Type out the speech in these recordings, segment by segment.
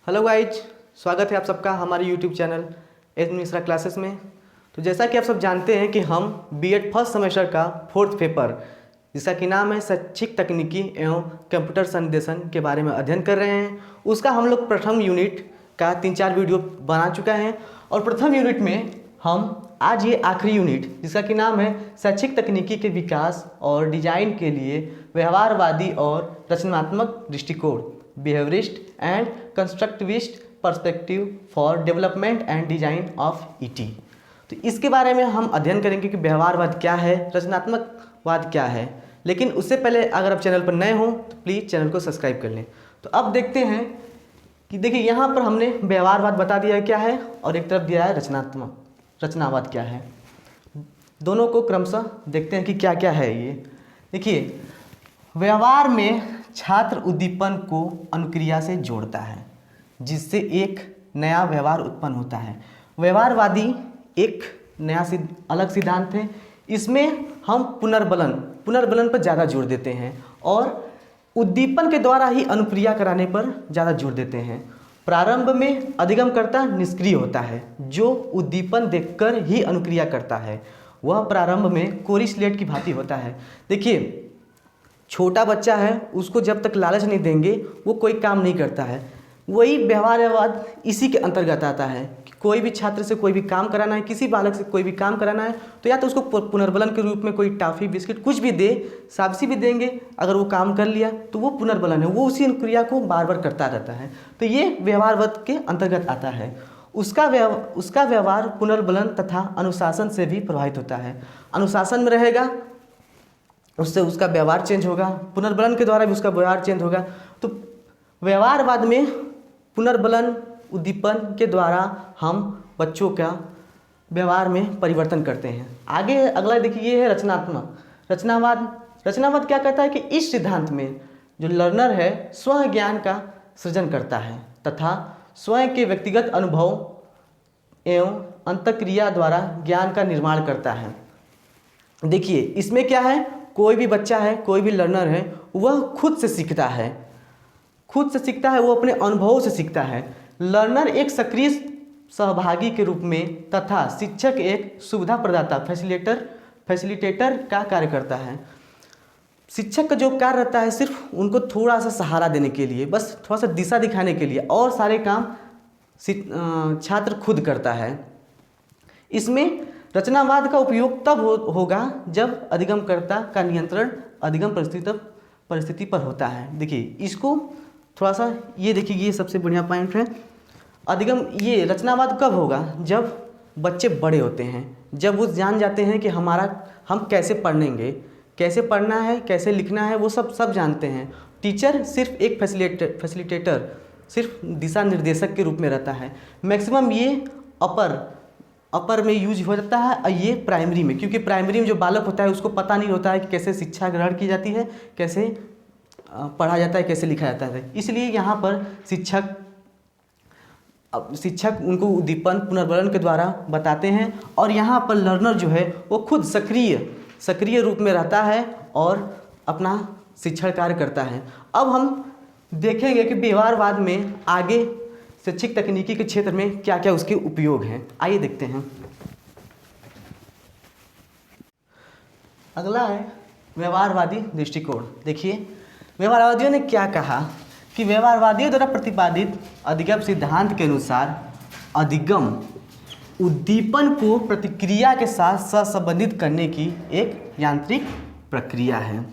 Hello guys, स्वागत है आप सबका हमारे YouTube channel S Mishra classes में। तो जैसा कि आप सब जानते हैं कि हम बीएड फर्स्ट सेमेस्टर का 4th पेपर जिसका कि नाम है शैक्षिक तकनीकी एवं कंप्यूटर संदेशन के बारे में अध्ययन कर रहे हैं। उसका हम लोग प्रथम यूनिट का 3-4 वीडियो बना चुका है और प्रथम यूनिट में हम आज ये आखिरी यूनिट जिसका कि नाम है शैक्षिक तकनीकी के विकास और डिजाइन के लिए व्यवहारवादी और रचनात्मक दृष्टिकोण, behaviourist and constructivist perspective for development and design of ET. तो इसके बारे में हम अध्ययन करेंगे कि व्यवहारवाद क्या है, रचनात्मकवाद क्या है। लेकिन उससे पहले अगर आप चैनल पर नए हो तो प्लीज़ चैनल को सब्सक्राइब कर लें। तो अब देखते हैं कि देखिए यहाँ पर हमने व्यवहारवाद बता दिया है क्या है और एक तरफ दिया है रचनावाद क्या है। दोनों को क्रमशः देखते हैं कि क्या क्या है ये। देखिए, व्यवहार में छात्र उद्दीपन को अनुक्रिया से जोड़ता है जिससे एक नया व्यवहार उत्पन्न होता है। व्यवहारवादी एक नया अलग सिद्धांत है। इसमें हम पुनर्बलन पर ज़्यादा जोर देते हैं और उद्दीपन के द्वारा ही अनुक्रिया कराने पर ज़्यादा जोर देते हैं। प्रारंभ में अधिगमकर्ता निष्क्रिय होता है, जो उद्दीपन देखकर ही अनुक्रिया करता है। वह प्रारंभ में कोरी स्लेट की भांति होता है। देखिए, छोटा बच्चा है, उसको जब तक लालच नहीं देंगे वो कोई काम नहीं करता है। वही व्यवहारवाद इसी के अंतर्गत आता है कि कोई भी छात्र से कोई भी काम कराना है, किसी बालक से कोई भी काम कराना है तो या तो उसको पुनर्बलन के रूप में कोई टॉफ़ी बिस्किट कुछ भी दे, शाबाशी भी देंगे। अगर वो काम कर लिया तो वो पुनर्बलन है, वो उसी क्रिया को बार बार करता रहता है। तो ये व्यवहारवाद के अंतर्गत आता है। उसका व्यवहार पुनर्बलन तथा अनुशासन से भी प्रभावित होता है। अनुशासन में रहेगा, उससे उसका व्यवहार चेंज होगा, पुनर्बलन के द्वारा भी उसका व्यवहार चेंज होगा। तो व्यवहारवाद में पुनर्बलन उद्दीपन के द्वारा हम बच्चों का व्यवहार में परिवर्तन करते हैं। आगे अगला देखिए, ये है रचनावाद क्या कहता है कि इस सिद्धांत में जो लर्नर है स्वयं ज्ञान का सृजन करता है तथा स्वयं के व्यक्तिगत अनुभव एवं अंतःक्रिया द्वारा ज्ञान का निर्माण करता है। देखिए, इसमें क्या है, कोई भी बच्चा है, कोई भी लर्नर है, वह खुद से सीखता है, वो अपने अनुभवों से सीखता है। लर्नर एक सक्रिय सहभागी के रूप में तथा शिक्षक एक सुविधा प्रदाता फैसिलिटेटर का कार्य करता है। शिक्षक का जो कार्य रहता है सिर्फ उनको थोड़ा सा सहारा देने के लिए, बस थोड़ा सा दिशा दिखाने के लिए, और सारे काम छात्र खुद करता है। इसमें रचनावाद का उपयोग तब होगा जब अधिगमकर्ता का नियंत्रण अधिगम परिस्थिति पर होता है। देखिए, इसको थोड़ा सा ये देखिए, ये सबसे बढ़िया पॉइंट है। ये रचनावाद कब होगा, जब बच्चे बड़े होते हैं, जब वो जान जाते हैं कि हम कैसे पढ़ेंगे, कैसे पढ़ना है, कैसे लिखना है, वो सब जानते हैं। टीचर सिर्फ एक फैसिलिटेटर, सिर्फ दिशा निर्देशक के रूप में रहता है। मैक्सिमम ये अपर में यूज हो जाता है और ये प्राइमरी में, क्योंकि प्राइमरी में जो बालक होता है उसको पता नहीं होता है कि कैसे शिक्षा ग्रहण की जाती है, कैसे पढ़ा जाता है, कैसे लिखा जाता है। इसलिए यहाँ पर शिक्षक उनको उद्दीपन पुनर्बलन के द्वारा बताते हैं और यहाँ पर लर्नर जो है वो खुद सक्रिय रूप में रहता है और अपना शिक्षण कार्य करता है। अब हम देखेंगे कि व्यवहारवाद में आगे शैक्षिक तकनीकी के क्षेत्र में क्या क्या उसके उपयोग हैं। आइए देखते हैं। अगला है व्यवहारवादी दृष्टिकोण। देखिए, व्यवहारवादियों ने क्या कहा कि व्यवहारवादियों द्वारा प्रतिपादित अधिगम सिद्धांत के अनुसार अधिगम उद्दीपन को प्रतिक्रिया के साथ सहसंबंधित करने की एक यांत्रिक प्रक्रिया है।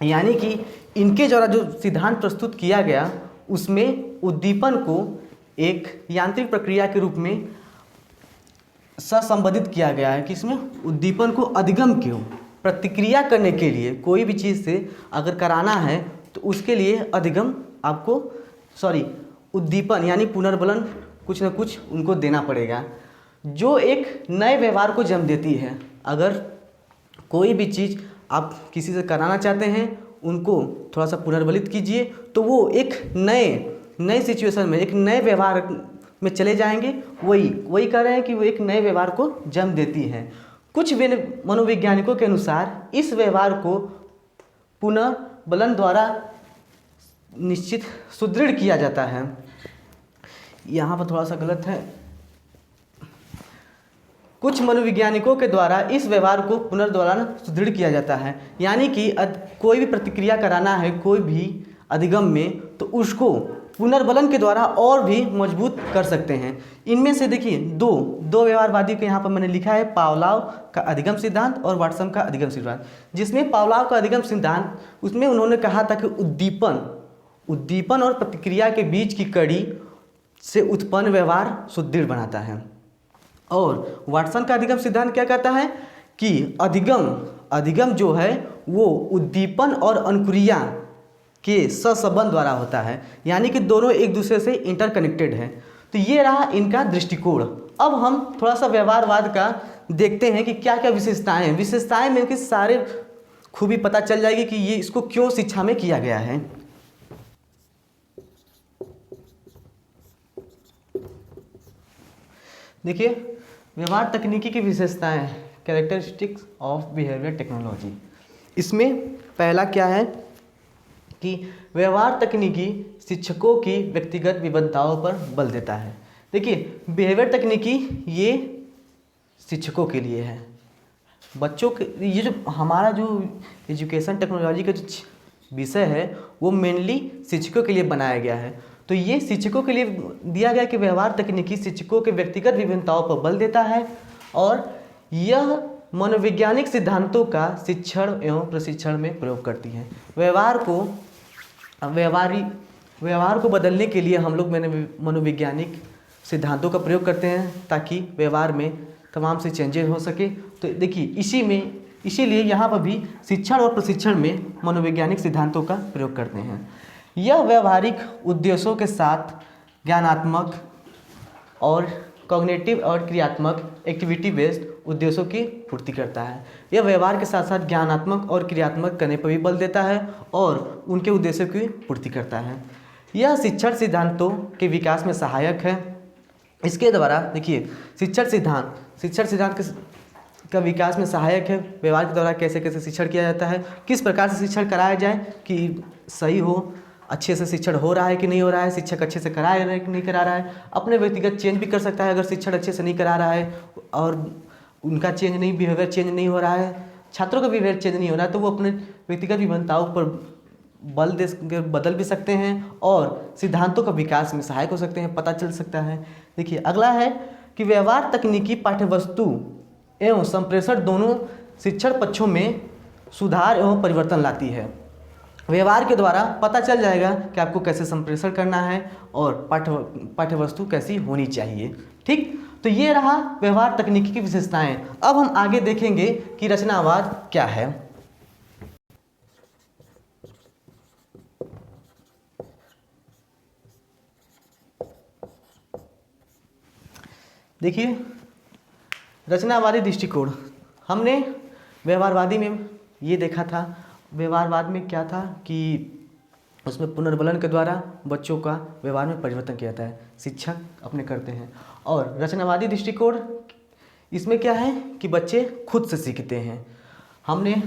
यानी कि इनके द्वारा जो सिद्धांत प्रस्तुत किया गया उसमें उद्दीपन को एक यांत्रिक प्रक्रिया के रूप में सहसंबंधित किया गया है कि इसमें उद्दीपन को अधिगम क्यों प्रतिक्रिया करने के लिए कोई भी चीज़ से अगर कराना है तो उसके लिए उद्दीपन यानी पुनर्बलन कुछ न कुछ उनको देना पड़ेगा, जो एक नए व्यवहार को जन्म देती है। अगर कोई भी चीज़ आप किसी से कराना चाहते हैं, उनको थोड़ा सा पुनर्बलित कीजिए तो वो एक नए सिचुएशन में, एक नए व्यवहार में चले जाएंगे। वही कह रहे हैं कि वो एक नए व्यवहार को जन्म देती है। कुछ मनोवैज्ञानिकों के अनुसार इस व्यवहार को पुनर्बलन द्वारा निश्चित सुदृढ़ किया जाता है। यहाँ पर थोड़ा सा गलत है। कुछ मनोवैज्ञानिकों के द्वारा इस व्यवहार को पुनर्द्वारा सुदृढ़ किया जाता है, यानी कि कोई भी प्रतिक्रिया कराना है कोई भी अधिगम में, तो उसको पुनर्बलन के द्वारा और भी मजबूत कर सकते हैं। इनमें से देखिए दो व्यवहारवादी के यहाँ पर मैंने लिखा है, पावलोव का अधिगम सिद्धांत और वाटसन का अधिगम सिद्धांत। जिसमें पावलोव का अधिगम सिद्धांत, उसमें उन्होंने कहा था कि उद्दीपन और प्रतिक्रिया के बीच की कड़ी से उत्पन्न व्यवहार सुदृढ़ बनाता है। और वाटसन का अधिगम सिद्धांत क्या कहता है कि अधिगम जो है वो उद्दीपन और अनुक्रिया के सहसंबंध द्वारा होता है, यानी कि दोनों एक दूसरे से इंटरकनेक्टेड हैं। तो ये रहा इनका दृष्टिकोण। अब हम थोड़ा सा व्यवहारवाद का देखते हैं कि क्या क्या विशेषताएं में इनकी सारे खूबी पता चल जाएगी कि ये इसको क्यों शिक्षा में किया गया है। देखिए व्यवहार तकनीकी की विशेषताएं, कैरेक्टरिस्टिक्स ऑफ बिहेवियर टेक्नोलॉजी। इसमें पहला क्या है कि व्यवहार तकनीकी शिक्षकों की व्यक्तिगत विभिन्नताओं पर बल देता है। देखिए बिहेवियर तकनीकी ये शिक्षकों के लिए है, बच्चों के ये जो हमारा जो एजुकेशन टेक्नोलॉजी का जो विषय है वो मेनली शिक्षकों के लिए बनाया गया है। तो ये शिक्षकों के लिए दिया गया कि व्यवहार तकनीकी शिक्षकों के व्यक्तिगत विभिन्नताओं पर बल देता है और यह मनोवैज्ञानिक सिद्धांतों का शिक्षण एवं प्रशिक्षण में प्रयोग करती है। व्यवहार को बदलने के लिए हम लोग मनोवैज्ञानिक सिद्धांतों का प्रयोग करते हैं ताकि व्यवहार में तमाम से चेंजेस हो सके। तो देखिए इसीलिए यहाँ पर भी शिक्षण और प्रशिक्षण में मनोवैज्ञानिक सिद्धांतों का प्रयोग करते हैं। यह व्यवहारिक उद्देश्यों के साथ ज्ञानात्मक और कॉग्निटिव और क्रियात्मक एक्टिविटी बेस्ड उद्देश्यों की पूर्ति करता है। यह व्यवहार के साथ साथ ज्ञानात्मक और क्रियात्मक करने पर भी बल देता है और उनके उद्देश्यों की पूर्ति करता है। यह शिक्षण सिद्धांतों के विकास में सहायक है। इसके द्वारा देखिए शिक्षण सिद्धांत का विकास में सहायक है। व्यवहार के द्वारा कैसे कैसे शिक्षण किया जाता है, किस प्रकार से शिक्षण कराया जाए कि सही हो, अच्छे से शिक्षण हो रहा है कि नहीं हो रहा है, शिक्षक अच्छे से करा रहा है कि नहीं करा रहा है। अपने व्यक्तिगत चेंज भी कर सकता है अगर शिक्षण अच्छे से नहीं करा रहा है और उनका बिहेवियर चेंज नहीं हो रहा है, छात्रों का बिहेवियर चेंज नहीं हो रहा है, तो वो अपने व्यक्तिगत विभिन्नताओं पर बदल भी सकते हैं और सिद्धांतों का विकास में सहायक हो सकते हैं, पता चल सकता है। देखिए अगला है कि व्यवहार तकनीकी पाठ्यवस्तु एवं संप्रेषण दोनों शिक्षण पक्षों में सुधार एवं परिवर्तन लाती है। व्यवहार के द्वारा पता चल जाएगा कि आपको कैसे संप्रेषण करना है और पाठ्यवस्तु कैसी होनी चाहिए। ठीक, तो ये रहा व्यवहार तकनीकी की विशेषताएं। अब हम आगे देखेंगे कि रचनावाद क्या है। देखिए रचनावादी दृष्टिकोण, हमने व्यवहारवादी में ये देखा था। व्यवहारवाद में क्या था कि उसमें पुनर्बलन के द्वारा बच्चों का व्यवहार में परिवर्तन किया जाता है, शिक्षक अपने करते हैं। और रचनावादी दृष्टिकोण इसमें क्या है कि बच्चे खुद से सीखते हैं। हमने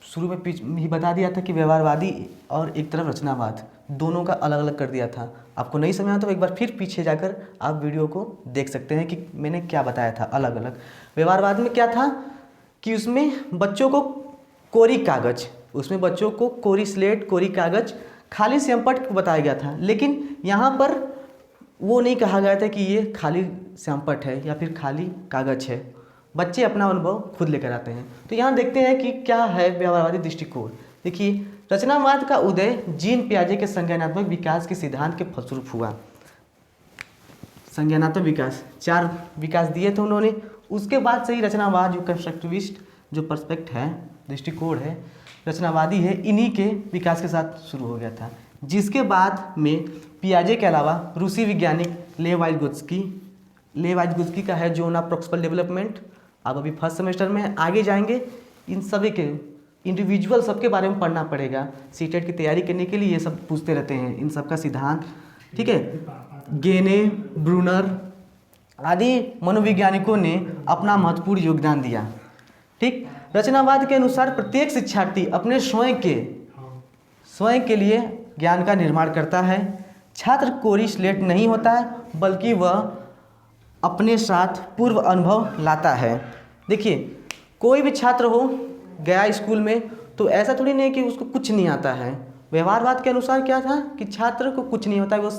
शुरू में ही बता दिया था कि व्यवहारवादी और एक तरफ रचनावाद दोनों का अलग अलग कर दिया था। आपको नहीं समझ आया तो एक बार फिर पीछे जाकर आप वीडियो को देख सकते हैं कि मैंने क्या बताया था अलग अलग। व्यवहारवाद में क्या था कि उसमें बच्चों को कोरी कागज, उसमें बच्चों को कोरी स्लेट, कोरी कागज, खाली श्यामपट्ट बताया गया था। लेकिन यहाँ पर वो नहीं कहा गया था कि ये खाली श्यामपट्ट है या फिर खाली कागज है, बच्चे अपना अनुभव खुद लेकर आते हैं। तो यहाँ देखते हैं कि क्या है व्यवहारवादी दृष्टिकोण। देखिए रचनावाद का उदय जीन पियाजे के संज्ञानात्मक विकास के सिद्धांत के फलस्वरूप हुआ। संज्ञानात्मक विकास 4 विकास दिए थे उन्होंने, उसके बाद से ही रचनावाद जो कंस्ट्रक्टिविस्ट जो पर्सपेक्ट है, दृष्टिकोण है, रचनावादी है, इन्हीं के विकास के साथ शुरू हो गया था। जिसके बाद में पियाजे के अलावा रूसी वैज्ञानिक लेव वाइटगुत्स्की का है जोन ऑफ प्रोक्सिमल डेवलपमेंट। आप अभी फर्स्ट सेमेस्टर में आगे जाएंगे, इन सभी के इंडिविजुअल सबके बारे में पढ़ना पड़ेगा। सीटेट की तैयारी करने के लिए ये सब पूछते रहते हैं, इन सब का सिद्धांत। ठीक है, गेने, ब्रूनर आदि मनोवैज्ञानिकों ने अपना महत्वपूर्ण योगदान दिया। ठीक, रचनावाद के अनुसार प्रत्येक शिक्षार्थी अपने स्वयं के लिए ज्ञान का निर्माण करता है। छात्र कोरी स्लेट नहीं होता है बल्कि वह अपने साथ पूर्व अनुभव लाता है। देखिए, कोई भी छात्र हो गया स्कूल में तो ऐसा थोड़ी नहीं कि उसको कुछ नहीं आता है। व्यवहारवाद के अनुसार क्या था कि छात्र को कुछ नहीं होता है, वो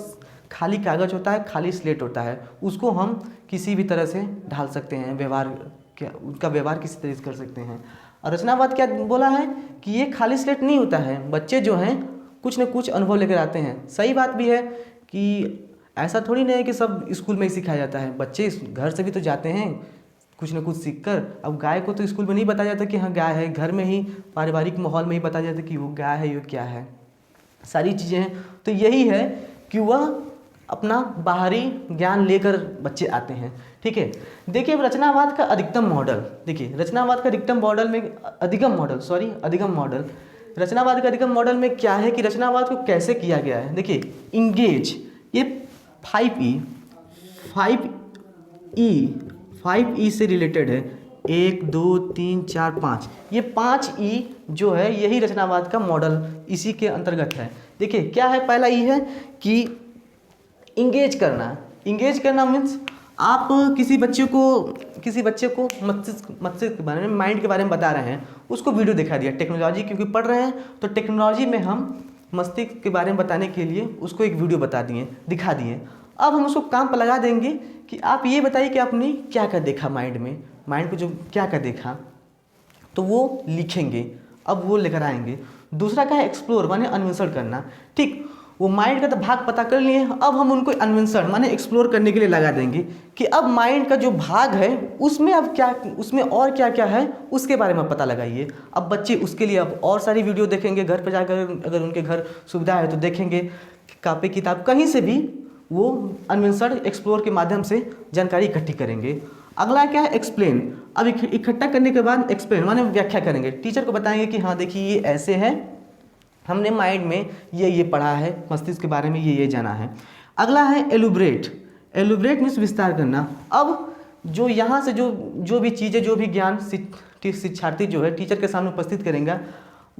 खाली कागज होता है, खाली स्लेट होता है, उसको हम किसी भी तरह से ढाल सकते हैं, व्यवहार क्या उनका व्यवहार किसी तरह से कर सकते हैं। और रचनावाद क्या बोला है कि ये खाली स्लेट नहीं होता है, बच्चे जो हैं कुछ न कुछ अनुभव लेकर आते हैं। सही बात भी है कि ऐसा थोड़ी नहीं है कि सब स्कूल में ही सिखाया जाता है, बच्चे घर से भी तो जाते हैं कुछ न कुछ सीखकर। अब गाय को तो स्कूल में नहीं बताया जाता कि हाँ गाय है, घर में ही पारिवारिक माहौल में ही बताया जाता कि वो गाय है, ये क्या है, सारी चीज़ें हैं। तो यही है कि वह अपना बाहरी ज्ञान लेकर बच्चे आते हैं। ठीक है, देखिए अब रचनावाद का अधिकतम मॉडल, देखिए रचनावाद का अधिकतम मॉडल में अधिगम मॉडल रचनावाद का अधिगम मॉडल में क्या है कि रचनावाद को कैसे किया गया है। देखिए इंगेज, ये 5E से रिलेटेड है, 1 2 3 4 5, ये 5E जो है यही रचनावाद का मॉडल इसी के अंतर्गत है। देखिए क्या है, पहला ई है कि इंगेज करना मीन्स आप किसी बच्चे को मस्तिष्क के बारे में, माइंड के बारे में बता रहे हैं, उसको वीडियो दिखा दिया। टेक्नोलॉजी क्योंकि पढ़ रहे हैं तो टेक्नोलॉजी में हम मस्तिष्क के बारे में बताने के लिए उसको एक वीडियो दिखा दिए। अब हम उसको काम पर लगा देंगे कि आप ये बताइए कि आपने क्या क्या देखा माइंड को जो क्या क्या देखा, तो वो लिखेंगे, अब वो लेकर आएंगे। दूसरा क्या है, एक्सप्लोर माने अन्वेषण करना। ठीक, वो माइंड का तो भाग पता कर लिए, अब हम उनको अन्वेषण माने एक्सप्लोर करने के लिए लगा देंगे कि अब माइंड का जो भाग है उसमें उसमें और क्या क्या है उसके बारे में पता लगाइए। अब बच्चे उसके लिए अब और सारी वीडियो देखेंगे, घर पर जाकर अगर उनके घर सुविधा है तो देखेंगे, कापी किताब कहीं से भी वो अन्वेषण एक्सप्लोर के माध्यम से जानकारी इकट्ठी करेंगे। अगला क्या है, एक्सप्लेन। अब इकट्ठा करने के बाद एक्सप्लेन माने व्याख्या करेंगे, टीचर को बताएंगे कि हाँ देखिए ये ऐसे है, हमने माइंड में ये पढ़ा है, मस्तिष्क के बारे में ये जाना है। अगला है एलुब्रेट मीन्स विस्तार करना। अब जो यहाँ से जो भी चीज़ें, जो भी ज्ञान शिक्षार्थी जो है टीचर के सामने उपस्थित करेंगे,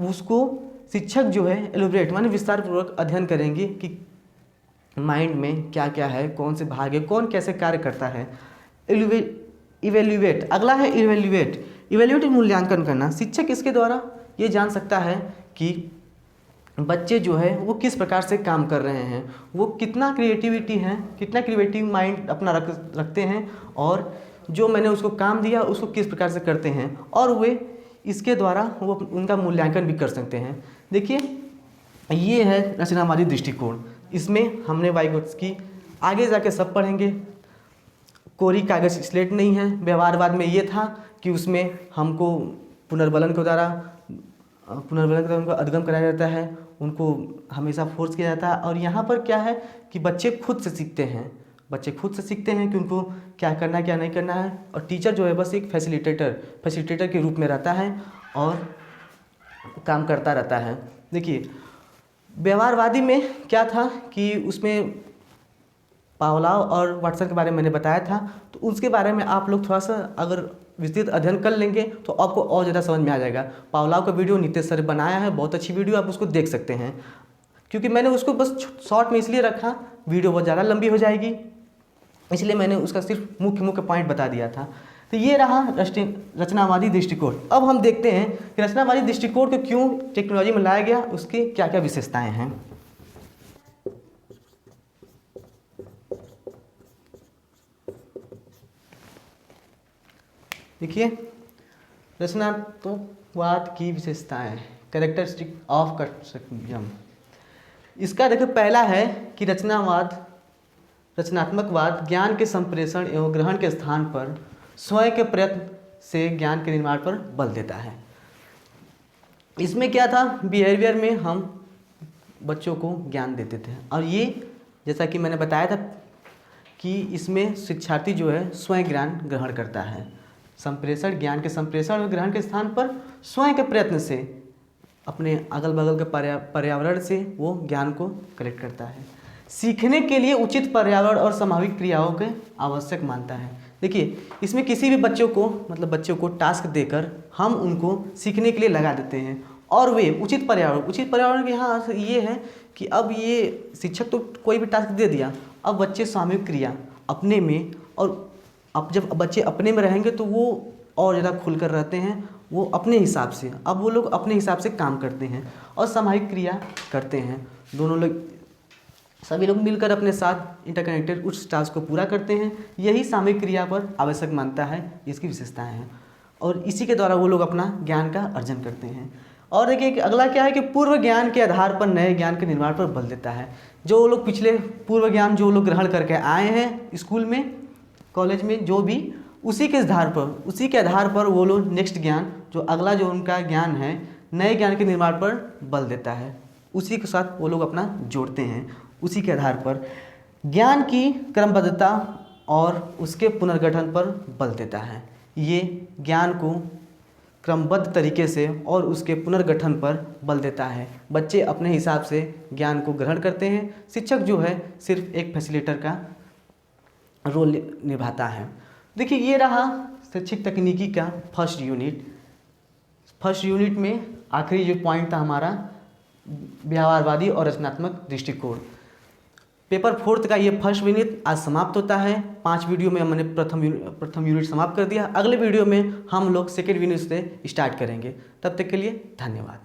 उसको शिक्षक जो है एलुब्रेट माने विस्तार पूर्वक अध्ययन करेंगे कि माइंड में क्या क्या है, कौन से भाग है, कौन कैसे कार्य करता है। इवेल्युएट, अगला है इवेल्युएट मूल्यांकन करना। शिक्षक इसके द्वारा ये जान सकता है कि बच्चे जो है वो किस प्रकार से काम कर रहे हैं, वो कितना क्रिएटिव माइंड अपना रखते हैं, और जो मैंने उसको काम दिया उसको किस प्रकार से करते हैं, और वे इसके द्वारा वो उनका मूल्यांकन भी कर सकते हैं। देखिए ये है रचनावादी दृष्टिकोण, इसमें हमने वाइगोट्स की आगे जाके सब पढ़ेंगे। कोरी कागज स्लेट नहीं है। व्यवहारवाद में ये था कि उसमें हमको पुनर्बलन के द्वारा उनको अधिगम कराया जाता है, उनको हमेशा फोर्स किया जाता है। और यहाँ पर क्या है कि बच्चे खुद से सीखते हैं कि उनको क्या करना है क्या नहीं करना है, और टीचर जो है बस एक फैसिलिटेटर के रूप में रहता है और काम करता रहता है। देखिए व्यवहारवादी में क्या था कि उसमें पावलोव और वाटसन के बारे में मैंने बताया था, तो उसके बारे में आप लोग थोड़ा सा अगर विस्तृत अध्ययन कर लेंगे तो आपको और ज़्यादा समझ में आ जाएगा। पावलोव का वीडियो नीतीश सर बनाया है, बहुत अच्छी वीडियो, आप उसको देख सकते हैं। क्योंकि मैंने उसको बस शॉर्ट में इसलिए रखा, वीडियो बहुत ज़्यादा लंबी हो जाएगी, इसलिए मैंने उसका सिर्फ मुख्य पॉइंट बता दिया था। तो ये रहा रचनावादी दृष्टिकोण। अब हम देखते हैं कि रचनावादी दृष्टिकोण को क्यों टेक्नोलॉजी में लाया गया, उसकी क्या क्या विशेषताएं हैं। देखिए रचनात्मकवाद की विशेषताएं, कैरेक्टरिस्टिक ऑफ कंस्ट्रक्टिविज्म। इसका देखो पहला है कि रचनात्मकवाद ज्ञान के संप्रेषण एवं ग्रहण के स्थान पर स्वयं के प्रयत्न से ज्ञान के निर्माण पर बल देता है। इसमें क्या था, बिहेवियर में हम बच्चों को ज्ञान देते थे, और ये जैसा कि मैंने बताया था कि इसमें शिक्षार्थी जो है स्वयं ज्ञान ग्रहण करता है। ज्ञान के संप्रेषण और ग्रहण के स्थान पर स्वयं के प्रयत्न से अपने अगल बगल के पर्यावरण से वो ज्ञान को कलेक्ट करता है। सीखने के लिए उचित पर्यावरण और सामूहिक क्रियाओं के आवश्यक मानता है। देखिए इसमें किसी भी बच्चों को टास्क देकर हम उनको सीखने के लिए लगा देते हैं, और वे उचित पर्यावरण के यहाँ ये है कि अब ये शिक्षक तो कोई भी टास्क दे दिया, अब बच्चे सामूहिक क्रिया अपने में, और अब जब बच्चे अपने में रहेंगे तो वो और ज़्यादा खुलकर रहते हैं, वो अपने हिसाब से, अब वो लोग अपने हिसाब से काम करते हैं और सामूहिक क्रिया करते हैं। दोनों लोग, सभी लोग मिलकर अपने साथ इंटरकनेक्टेड उस टास्क को पूरा करते हैं। यही सामूहिक क्रिया पर आवश्यक मानता है, इसकी विशेषताएं हैं, और इसी के द्वारा वो लोग अपना ज्ञान का अर्जन करते हैं। और देखिए कि अगला क्या है कि पूर्व ज्ञान के आधार पर नए ज्ञान के निर्माण पर बल देता है। जो लोग पिछले पूर्व ज्ञान जो लोग ग्रहण करके आए हैं स्कूल में, कॉलेज में, जो भी, उसी के आधार पर वो लोग नेक्स्ट ज्ञान, जो अगला जो उनका ज्ञान है, नए ज्ञान के निर्माण पर बल देता है, उसी के साथ वो लोग अपना जोड़ते हैं। उसी के आधार पर ज्ञान की क्रमबद्धता और उसके पुनर्गठन पर बल देता है। ये ज्ञान को क्रमबद्ध तरीके से और उसके पुनर्गठन पर बल देता है। बच्चे अपने हिसाब से ज्ञान को ग्रहण करते हैं, शिक्षक जो है सिर्फ एक फैसिलिटेटर का रोल निभाता है। देखिए ये रहा शैक्षिक तकनीकी का फर्स्ट यूनिट में आखिरी जो पॉइंट था हमारा, व्यवहारवादी और रचनात्मक दृष्टिकोण। पेपर 4 का ये फर्स्ट यूनिट आज समाप्त होता है। 5 वीडियो में हमने प्रथम यूनिट समाप्त कर दिया। अगले वीडियो में हम लोग सेकेंड यूनिट से स्टार्ट करेंगे। तब तक के लिए धन्यवाद।